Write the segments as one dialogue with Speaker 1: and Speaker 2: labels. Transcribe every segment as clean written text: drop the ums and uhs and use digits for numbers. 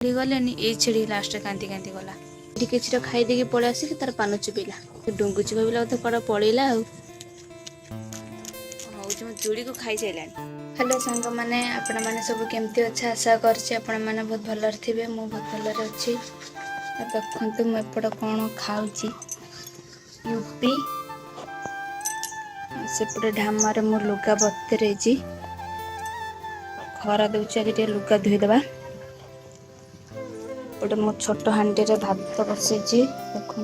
Speaker 1: गलेनी ये छेड़ी लास्ट कांदी कांदी गला किसी खाई देकी पलि आसिक तार पान चुपेला डुंगुची भाविला तो कड़ा पड़ेला मो चूड़ी को खाई सारा। हेलो सांग मैंने आपण मैंने सब केमती अच्छे आशा करपण मैंने बहुत भलर थे मु बहुत भलर अच्छी देखु मुझे कौन खाऊची यूपी सेपटे ढामार मो लुगा बतरे खरा दूसरी लुगा धोईदबा गोटे मो छोट हांडी रे भात बसई देखु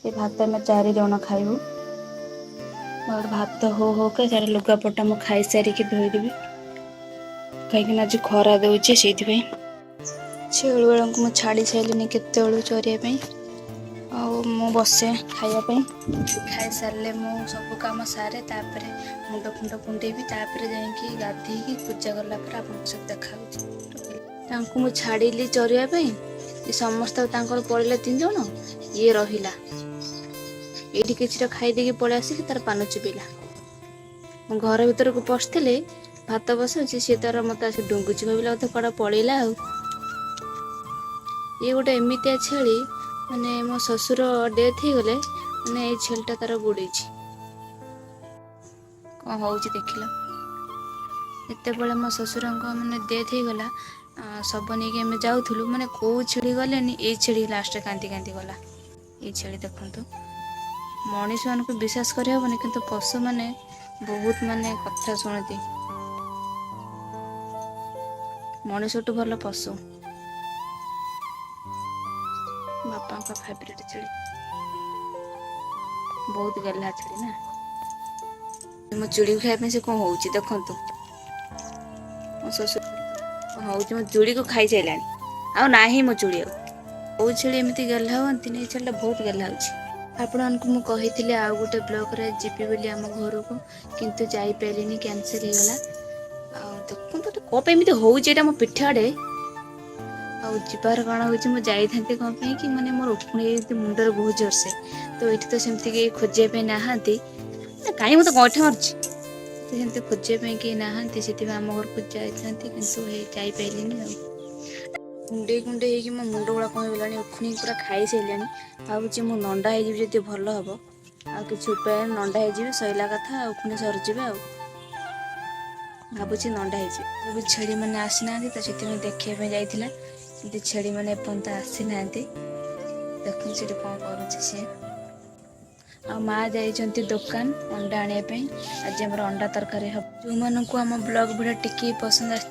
Speaker 1: ये भात में 4 जन खाइबू गोटे भात हो हो के सारे लुगापटा मु खाई सारिकी धोईदेवी कहीं आज खरा दूचे से छेलु बेल को मुझे छाड़ी सारे केत चरिया मु बसे खायापी खाई सारे मु सब कम सारे मुंड फुंड कुंडेबी जाकि गाधे पूजा कलापर आप सब देखा मु छाड़ी चरिया समस्त पड़े 3 जन ये रहा ये किसी खाई देकी पलि आसिक तार पान चुपेला घर भीतर को पशले भात बसाऊँ सी तार मत आस डुंगुची भाविला तो कड़ा पड़ेला ये गोटे एमतिया छेली माने मो ससुर डेथ हो गले माने ये छेलटा तार बुड़े कौन हो देखिल एत बड़े मो ससुर मैंने डेथ हो गला सब नहीं आम जाऊँ मैंने कौ छेड़ी गलेनी ये छेड़ी लास्ट कांदी कांदी गला ये छेड़ी देखु मनीष मान को विश्वास करहबनी किंतु पशु माने बहुत माने कथा शुणती मनीष भल पशु बापा का फेवरेट छेड़ी बहुत गला छेड़ी ना मो चूड़ी खाया से कौन हो देखु मो ससुर हूँ मो चूड़ी को खाई सारा आ ना मो चूड़ी आउ छेड़ी एमती गला हमें ये छेड़ा बहुत गला हो आपण को कही आउ गोटे ब्लॉक रे जीपी बोली आम घर को किंतु जाई पारिनी कैंसल हो गला देखो कौन एमती होटा मो पिठ आड़े आबार कौन हो जाई कौन कि माने मोर पुणी मुंडर बहुत जोर से तो ये तो सेमती खोजापी नहांती कहीं मत गठे मार्ची खोजापी कहीं नहांती से आम घर को जाई पारिनी कुंडे कुंडे हो मो मुंड गुड़ा कौन होगा उखुणी पूरा खाई सारे भावी मु नंडा हो भल हम आ कि उपाय नंडा हो सैला कथा उखुणी सरजे भावुँ नंडा हो सब छेड़ी मैंने आसीना तो से देखापी जाइला छेड़ी मैंने एपर्त आसीना देखु से कौन कर सी आ माँ जाइंट दुकान अंडा आने आज आम अंडा तरकारी हम जो मन को आम ब्लॉग भिडियो टिके पसंद आस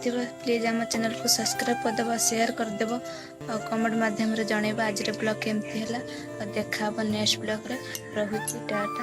Speaker 1: प्लीज आम चैनल को सब्सक्राइब करदेव शेयर करदेव और कमेंट माध्यम जनइब आज ब्लॉग केमती है देखा नेक्स्ट ब्लॉग रे रहुची टाटा।